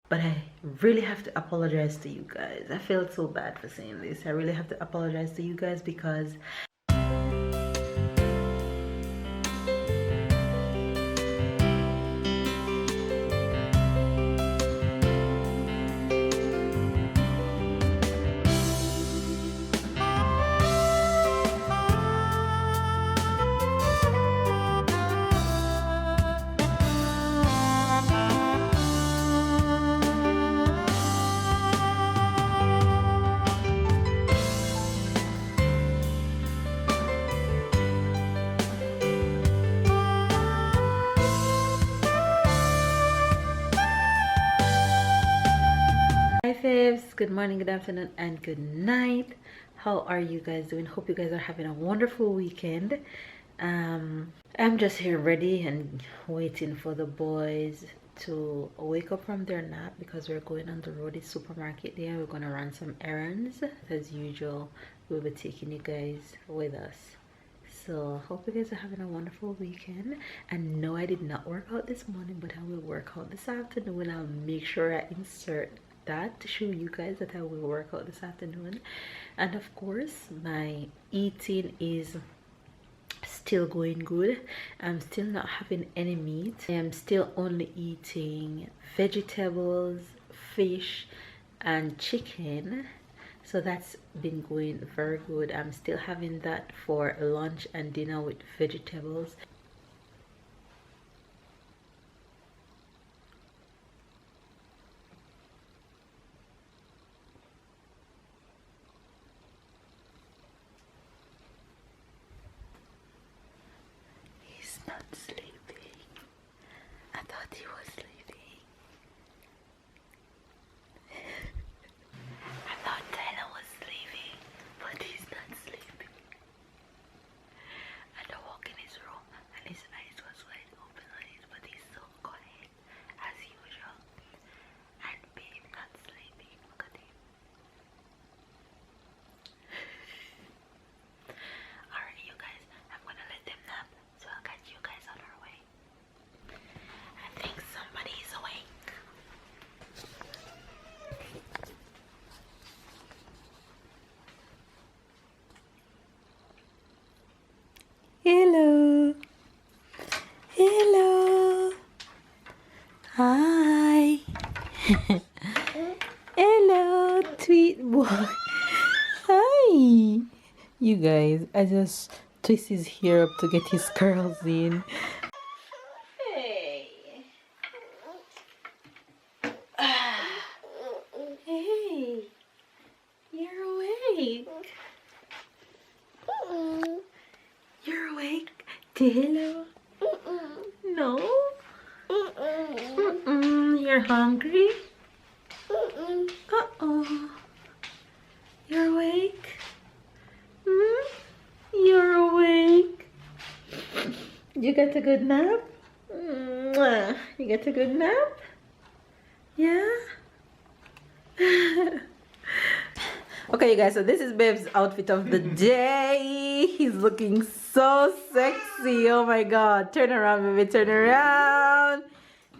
but I really have to apologize to you guys. I feel so bad for saying this. I really have to apologize to you guys because hi faves, good morning, good afternoon, and good night. How are you guys doing? Hope you guys are having a wonderful weekend. I'm just here ready and waiting for the boys to wake up from their nap because we're going on the road. It's supermarket day. We're gonna run some errands as usual. We'll be taking you guys with us. So hope you guys are having a wonderful weekend. And no, I did not work out this morning, but I will work out this afternoon. I'll make sure I insert that to show you guys that I will work out this afternoon. And of course, my eating is still going good. I'm still not having any meat. I am still only eating vegetables, fish, and chicken. So that's been going very good. I'm still having that for lunch and dinner with vegetables. He's not sleeping. I thought he was sleeping. I thought Tyler was sleeping, but he's not sleeping. And I walk in his room and his eyes was wide open but he's so quiet as usual. And babe not sleeping. Look at him. Alright you guys, I'm gonna let them nap, so I'll catch you guys on our way. I think somebody's awake. Hello. Hello. Hi. Hello, tweet boy. Hi. You guys, I just twist his hair up to get his curls in. Hey. Hey. You're awake. You're awake? Hello? No? You're hungry? Uh-oh. You're awake? You're awake? You got a good nap? You got a good nap? Yeah? Okay you guys, so this is Babe's outfit of the day. He's looking so sexy. Oh my god. Turn around, baby, turn around.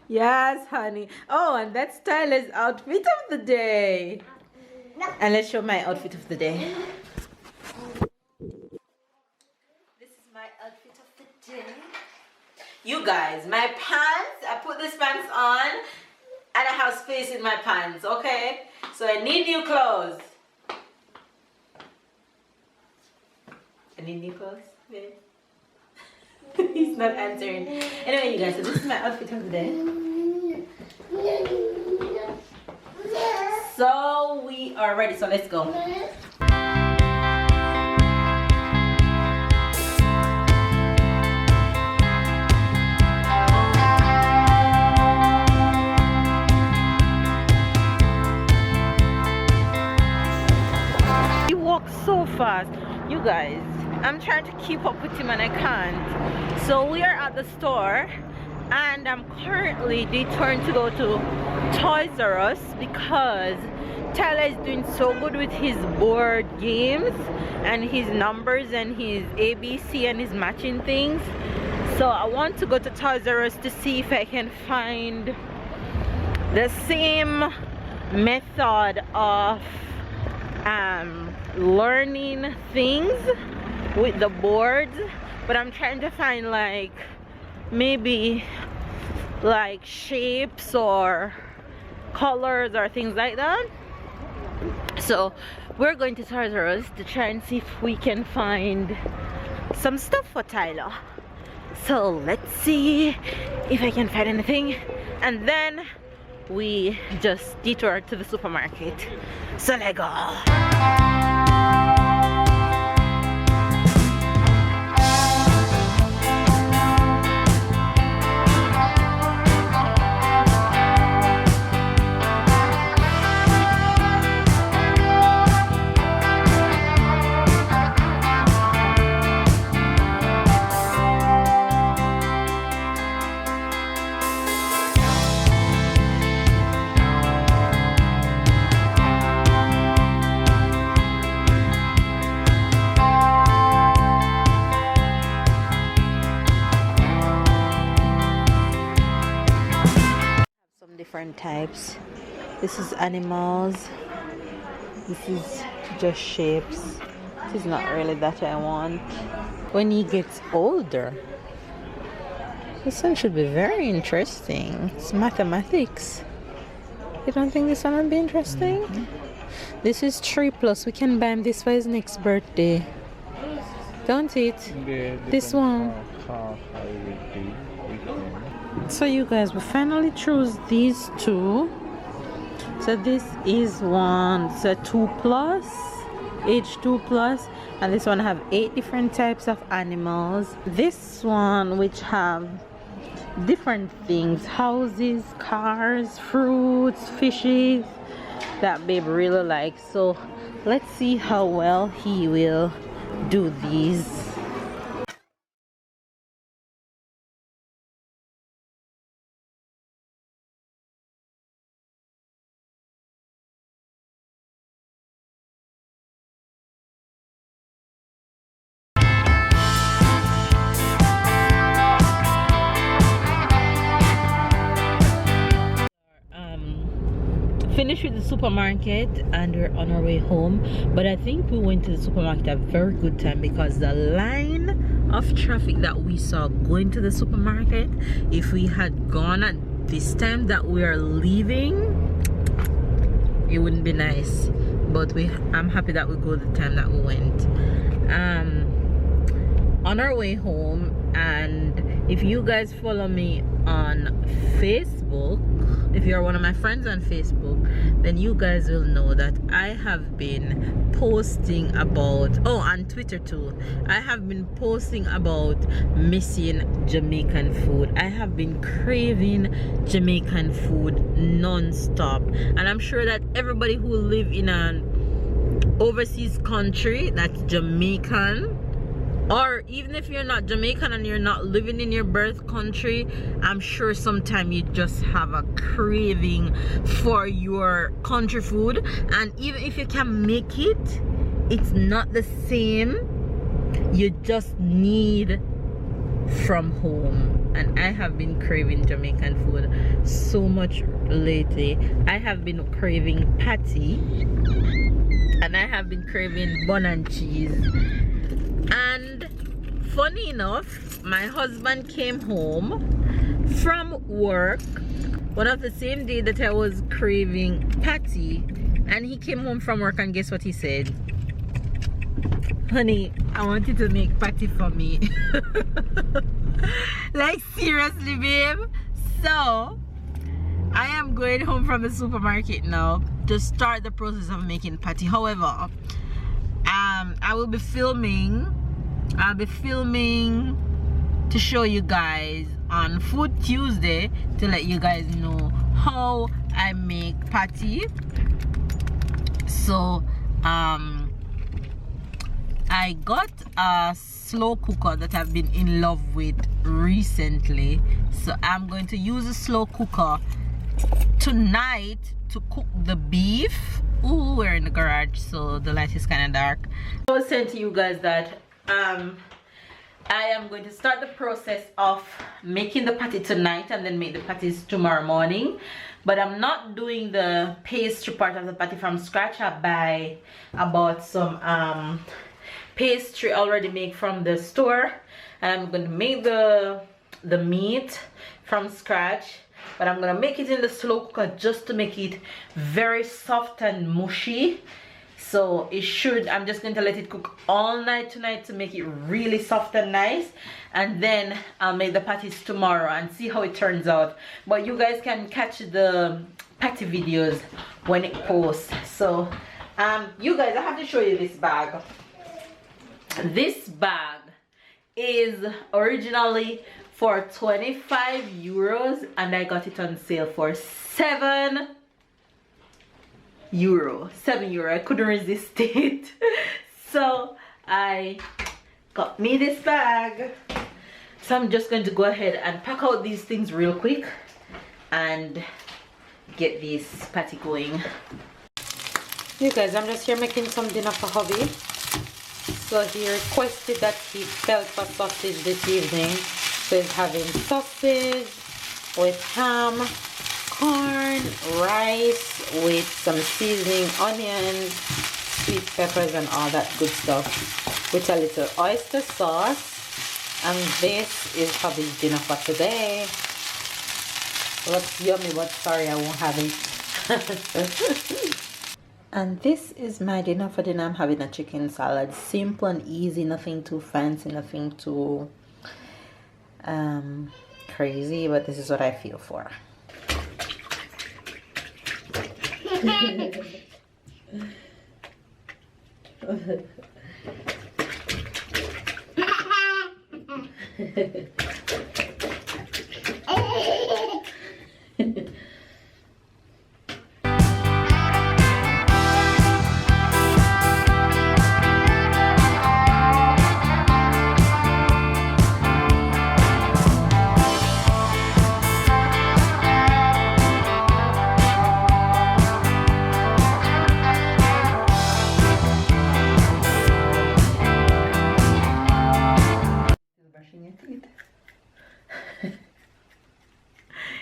Yes, honey. Oh, and that's Tyler's outfit of the day. And let's show my outfit of the day. This is my outfit of the day. You guys, my pants, I put these pants on and I have space in my pants, okay? So I need new clothes. I need new clothes, babe. He's not answering. Anyway, you guys, so this is my outfit of the day. So we are ready, so let's go. He walks so fast. You guys, I'm trying to keep up with him and I can't. So we are at the store and I'm currently determined to go to Toys R Us because Tyler is doing so good with his board games and his numbers and his ABC and his matching things. So I want to go to Toys R Us to see if I can find the same method of learning things with the boards, but I'm trying to find like maybe like shapes or colors or things like that. So we're going to Toys R Us to try and see if we can find some stuff for Tyler. So let's see if I can find anything, and then we just detour to the supermarket. So let's go. Different types. This is animals. This is just shapes. This is not really that I want. When he gets older, this one should be very interesting. It's mathematics. You don't think this one would be interesting? This is 3+. We can buy him this for his next birthday. Don't it? This one. So you guys, we finally chose these two. So this is one, so 2+, age 2+, and this one have 8 different types of animals. This one which have different things, houses, cars, fruits, fishes, that babe really likes. So let's see how well he will do these. Finished with the supermarket and we're on our way home, but I think we went to the supermarket at a very good time because the line of traffic that we saw going to the supermarket, if we had gone at this time that we are leaving, it wouldn't be nice. But I'm happy that we go the time that we went. On our way home, and if you guys follow me on Facebook, if you're one of my friends on Facebook, then you guys will know that I have been posting about, oh, on Twitter too, I have been posting about missing Jamaican food. I have been craving Jamaican food non-stop, and I'm sure that everybody who live in an overseas country that's Jamaican, or even if you're not Jamaican and you're not living in your birth country, I'm sure sometime you just have a craving for your country food. And even if you can make it, it's not the same. You just need from home. And I have been craving Jamaican food so much lately. I have been craving patty, and I have been craving bun and cheese. And funny enough, my husband came home from work one of the same day that I was craving patty, and he came home from work, and guess what he said? Honey, I want you to make patty for me. Like seriously, babe. So I am going home from the supermarket now to start the process of making patty. However, I'll be filming to show you guys on Food Tuesday to let you guys know how I make patty. So I got a slow cooker that I've been in love with recently, so I'm going to use a slow cooker tonight to cook the beef. Ooh, we're in the garage, so the light is kind of dark. I was saying to you guys that I am going to start the process of making the patty tonight and then make the patties tomorrow morning. But I'm not doing the pastry part of the patty from scratch. I bought some pastry already made from the store, and I'm going to make the meat from scratch. But I'm going to make it in the slow cooker just to make it very soft and mushy. So it should, I'm just going to let it cook all night tonight to make it really soft and nice, and then I'll make the patties tomorrow and see how it turns out. But you guys can catch the patty videos when it posts. So you guys, I have to show you this bag. This bag is originally for 25 euros and I got it on sale for 7 euro. I couldn't resist it. So I got me this bag. So I'm just going to go ahead and pack out these things real quick and get this patty going. You guys, I'm just here making some dinner for hubby. So he requested that he felt for sausage this evening. So he's having sausage with ham, corn, rice with some seasoning, onions, sweet peppers and all that good stuff, with a little oyster sauce. And this is hubby's dinner for today. Looks yummy, but sorry I won't have it. And this is my dinner for dinner. I'm having a chicken salad, simple and easy, nothing too fancy, nothing too crazy, but this is what I feel for.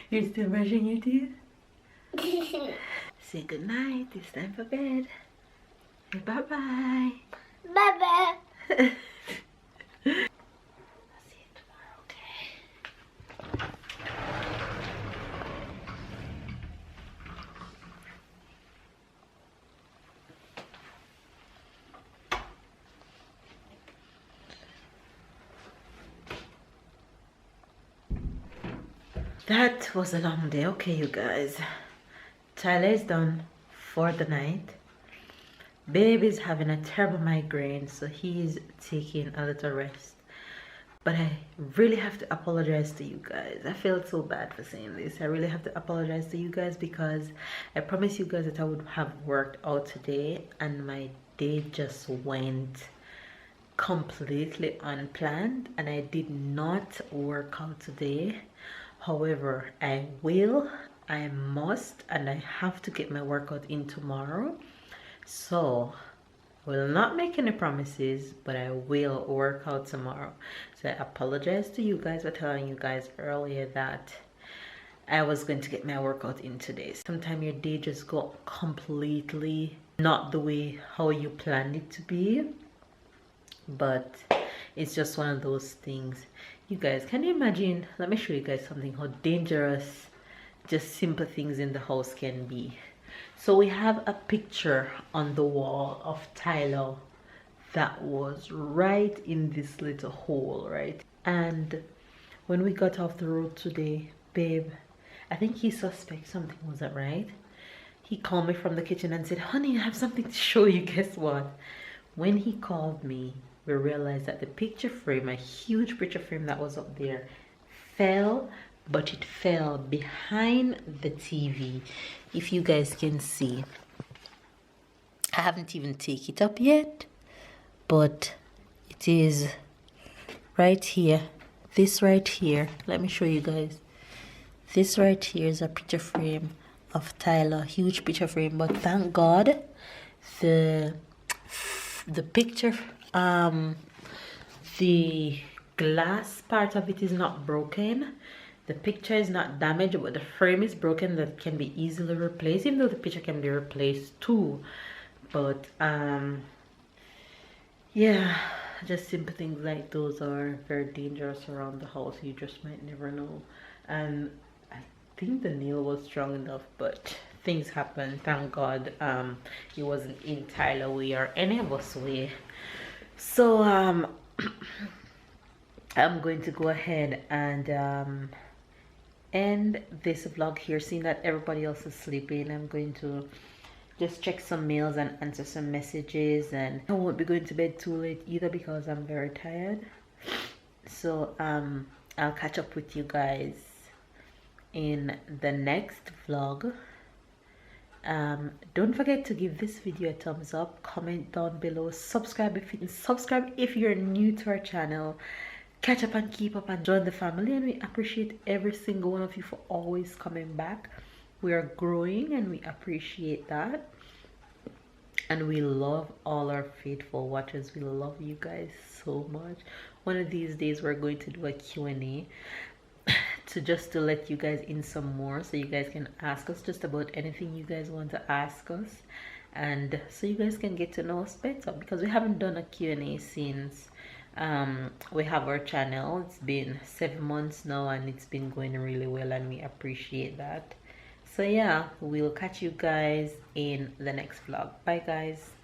You're still brushing your teeth? Say good night. It's time for bed. Bye-bye. Bye-bye. I'll see you tomorrow, okay? That was a long day. Okay, you guys, Tyler is done for the night. Baby's having a terrible migraine, so he's taking a little rest. But I really have to apologize to you guys. I feel so bad for saying this. I really have to apologize to you guys because I promised you guys that I would have worked out today, and my day just went completely unplanned and I did not work out today. However, I must, and I have to get my workout in tomorrow. So I will not make any promises, but I will work out tomorrow. So I apologize to you guys for telling you guys earlier that I was going to get my workout in today. Sometimes your day just go completely not the way how you planned it to be, but it's just one of those things. You guys, can you imagine? Let me show you guys something, how dangerous just simple things in the house can be. So we have a picture on the wall of Tyler that was right in this little hole, right? And when we got off the road today, babe, I think he suspects something, was that right? He called me from the kitchen and said, honey, I have something to show you. Guess what? When he called me, we realized that the picture frame, a huge picture frame that was up there, fell, but it fell behind the TV. If you guys can see, I haven't even taken it up yet, but it is right here. This right here, let me show you guys. This right here is a picture frame of Tyler, huge picture frame, but thank God the picture, the glass part of it is not broken. The picture is not damaged, but the frame is broken that can be easily replaced, even though the picture can be replaced too. But yeah, just simple things like those are very dangerous around the house. You just might never know. And I think the nail was strong enough, but things happen. Thank God it wasn't in Tyler way or any of us way. So I'm going to go ahead and end this vlog here. Seeing that everybody else is sleeping, I'm going to just check some mails and answer some messages, and I won't be going to bed too late either because I'm very tired. So I'll catch up with you guys in the next vlog. Don't forget to give this video a thumbs up, comment down below, subscribe if you're new to our channel. Catch up and keep up and join the family, and we appreciate every single one of you for always coming back. We are growing and we appreciate that, and we love all our faithful watchers. We love you guys so much. One of these days we're going to do a Q&A to let you guys in some more, so you guys can ask us just about anything you guys want to ask us, and so you guys can get to know us better, because we haven't done a Q&A since we have our channel. It's been 7 months now and it's been going really well, and we appreciate that. So yeah, we'll catch you guys in the next vlog. Bye guys.